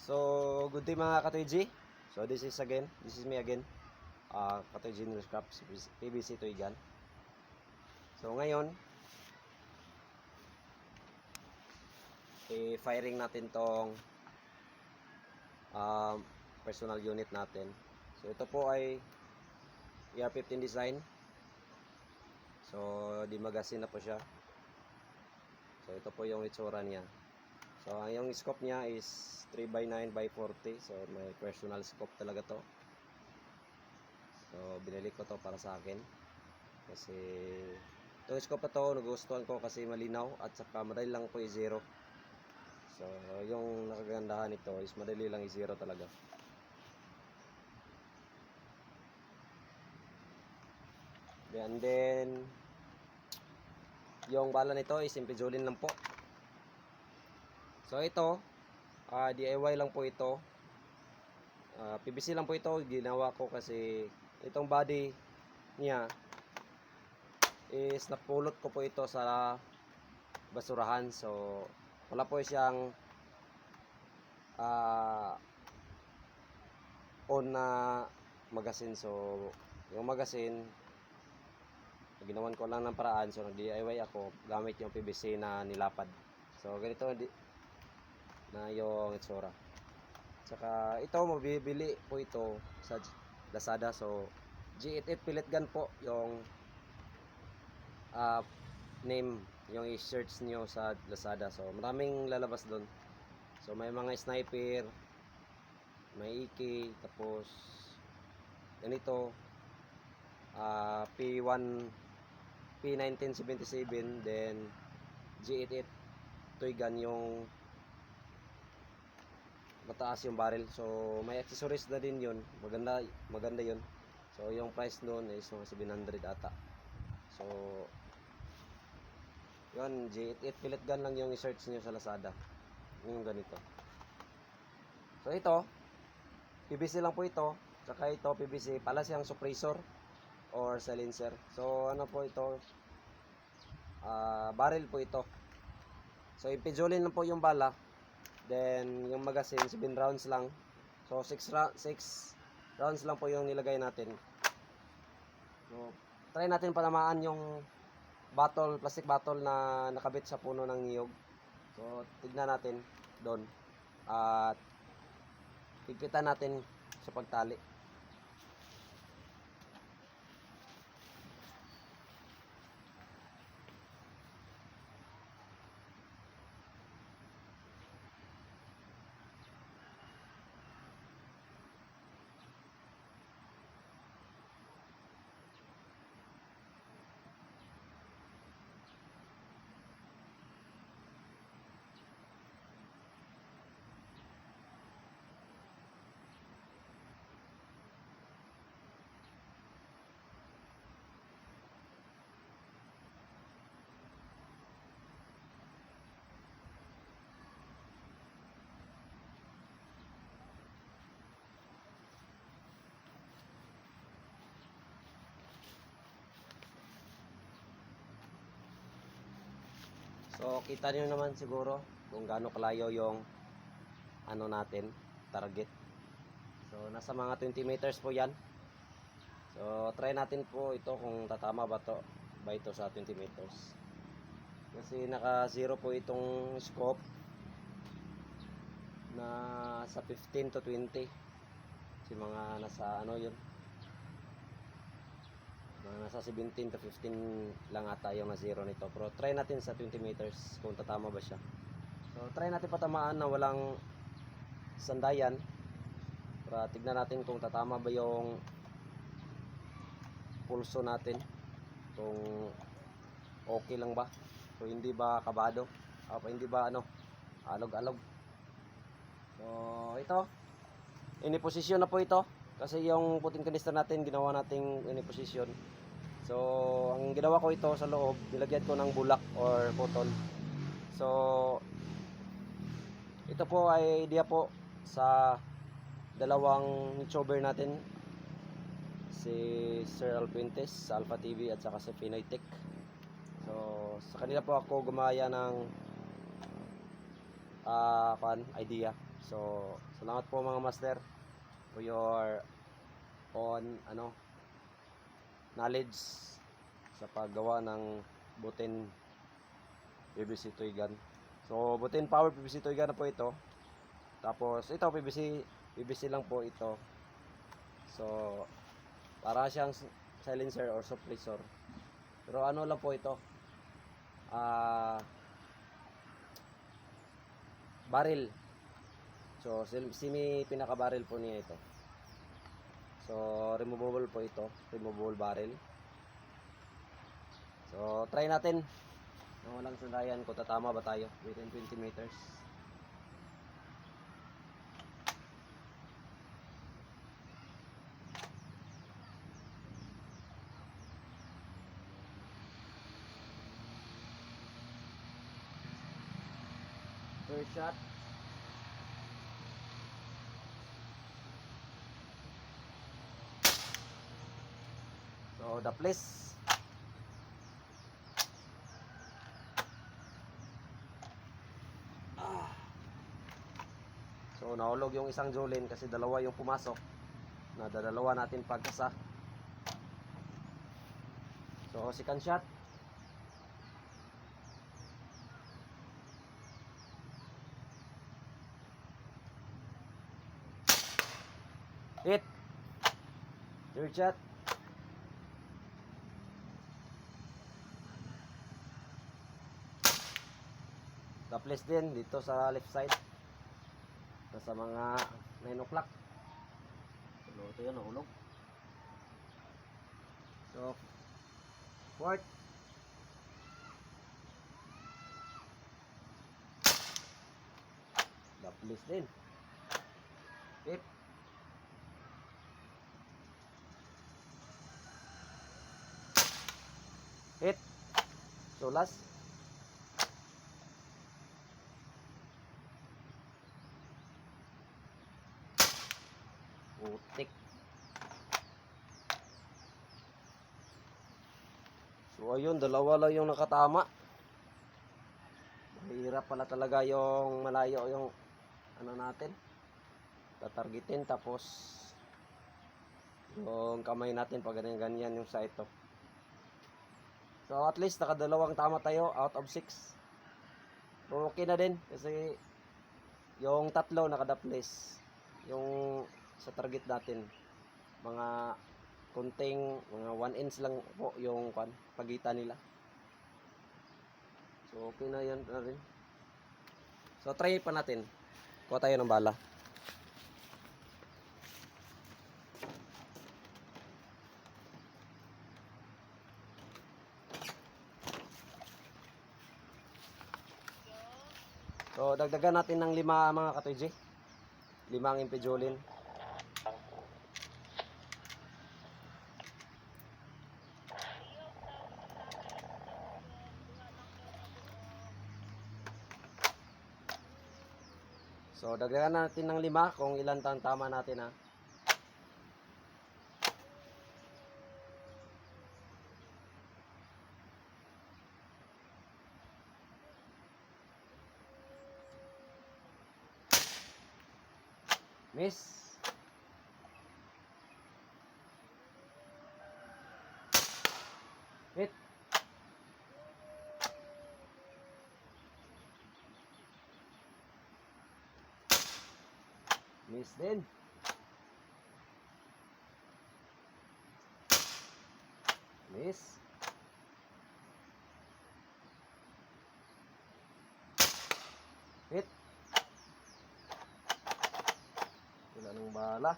So, good day mga ka-2G. So, this is me again. Ka-2G News Crops, PBC Tuigan. So, ngayon, i-firing natin tong personal unit natin. So, ito po ay ER15 design. So, di magazine na po siya. So, ito po yung itsura niya. So, yung scope niya is 3x9x40. So, may personal scope talaga to. So, binili ko to para sa akin. Kasi, itong scope na to, nagustuhan ko kasi malinaw at saka madali lang po i-zero. So, yung nakagandahan nito is madali lang i-zero talaga. And then, yung bala nito is impidjolin lang po. So, ito, DIY lang po ito. PVC lang po ito. Ginawa ko kasi itong body niya is napulot ko po ito sa basurahan. So, wala po siyang on na magazine. So, yung magazine, ginawan ko lang ng paraan. So, nag-DIY ako gamit yung PVC na nilapad. So, ganito na yung itsura. Saka ito, mabibili po ito sa Lazada. So, G88 pellet gun po yung name, yung i-search nyo sa Lazada. So, maraming lalabas doon. So, may mga sniper, may AK, tapos ganito, P1, P1977, then G88 toy gun yung mataas yung barrel. So, may accessories na din yun. Maganda yun. So, yung price doon is mga 700 ata. So, yun, G88 pellet gun lang yung i-search nyo sa Lazada. Yung ganito. So, ito, PVC lang po ito. Tsaka ito, PVC. Pala siyang suppressor or silencer. So, ano po ito? Barrel po ito. So, impidjolin lang po yung bala. Then, yung magazine, 7 rounds lang. So, 6 rounds lang po yung nilagay natin. So, try natin panamaan yung plastic bottle na nakabit sa puno ng niyog. So, tignan natin doon. At, higpitan natin sa pagtali. So, kita niyo naman siguro kung gaano kalayo yung ano natin, target. So, nasa mga 20 meters po yan. So, try natin po ito kung tatama ba ito sa 20 meters. Kasi naka-zero po itong scope na sa 15 to 20. Kasi mga nasa ano yun. Nasa 17 to 15 lang ata yung na-zero nito. Pero try natin sa 20 meters kung tatama ba siya. So, try natin patamaan na walang sandayan. Para tignan natin kung tatama ba yung pulso natin. Kung okay lang ba. Kung hindi ba kabado. Hindi ba alog-alog. So, ito. Ini-position na po ito. Kasi yung puting kanister natin, ginawa nating ini-position. So, ang ginawa ko ito sa loob, nilagyan ko ng bulak or cotton. So, ito po ay idea po sa dalawang YouTuber natin, si Sir Alpuentes sa Alpha TV at saka si Pinoy Tech. So, sa kanila po ako gumaya ng idea. So salamat po mga master for your knowledge sa paggawa ng butin PVC toy gun. So butin power PVC toy gun na po ito. Tapos ito PVC lang po ito. So para siyang silencer or suppressor. Pero ano lang po ito? Barrel. So semi pinaka barrel po niya ito. So removable po ito, removable barrel. So try natin na walang sandayan kung tatama ba tayo within 20 meters. First shot. So the place. So nahulog yung isang Jolene kasi dalawa yung pumasok. Nadadalawa natin pagkasa. So second shot. Hit. Third shot. The place din dito sa left side. Nasa mga 9 o'clock. So ito yun, nahulog. So fourth. The place din. Fifth. Hit. So last. Putik. So ayun, dalawa lang yung nakatama. Mahirap pala talaga yung malayo yung natin. Tatargetin tapos yung kamay natin pag ganyan yung sa ito. So at least nakadalawang tama tayo out of 6. So okay na din kasi yung tatlo nakada-place. Yung sa target natin mga konting mga 1 inch lang po yung pagitan nila. So okay na yan na rin. So try pa natin. Kuha tayo ng bala. So dagdagan natin ng 5 mga ka-TJ. 5 MP Jolene. So dagdagan natin ng 5 kung ilan tama natin ha. Miss. Hit. Miss din. Miss. Hit. Wala nang bala.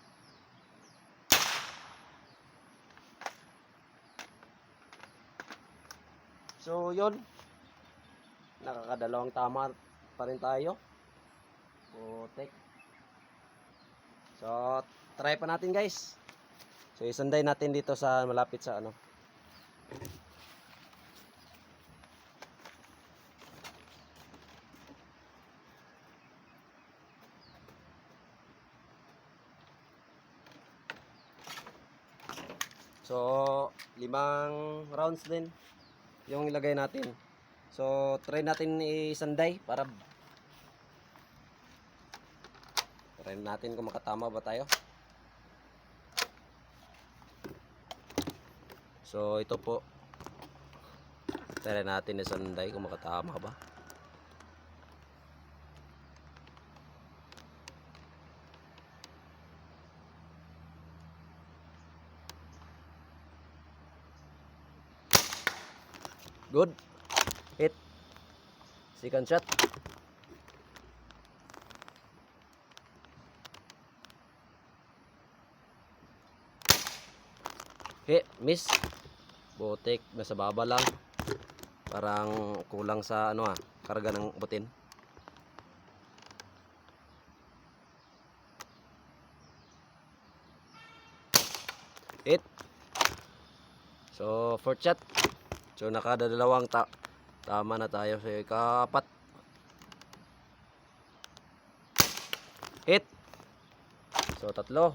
So yun, nakakadalawang tama pa rin tayo. Putik. So try pa natin guys. So isanday natin dito sa malapit sa ano. So 5 rounds din yung ilagay natin. So try natin isanday para Try natin kung makatama ba tayo. So ito po, try natin na sanday kung makatama ba. Good. Hit. Second shot. Okay, miss. Botek, nasa baba lang. Parang kulang sa karga ng butin. Hit. So, fourth shot. So, nakadalawang tama na tayo sa ikapat. Hit. So, tatlo.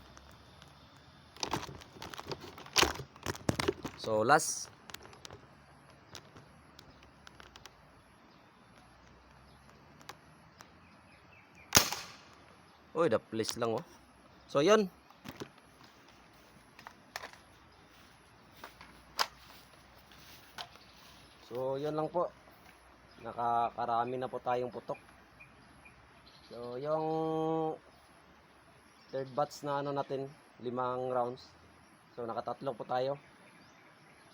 So, last. Uy, the place lang oh. So, yun. So, yun lang po. Nakakarami na po tayong putok. So, yung third batch na natin, 5 rounds. So, nakatatlo po tayo.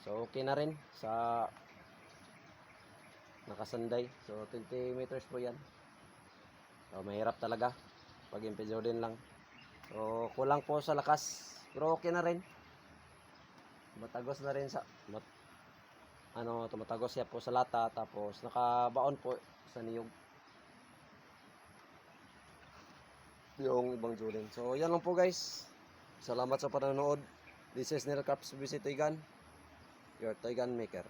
So, okay na rin sa nakasanday. So, 20 meters po yan. So, mahirap talaga pag impedo din lang. So, kulang po sa lakas. Pero okay na rin. Matagos na rin sa tumatagos siya po sa lata, tapos nakabaon po sa niyog yung ibang juling. So yan lang po guys, salamat sa panonood. This is Neil Caps, visit Toy Gun, your toy gun maker.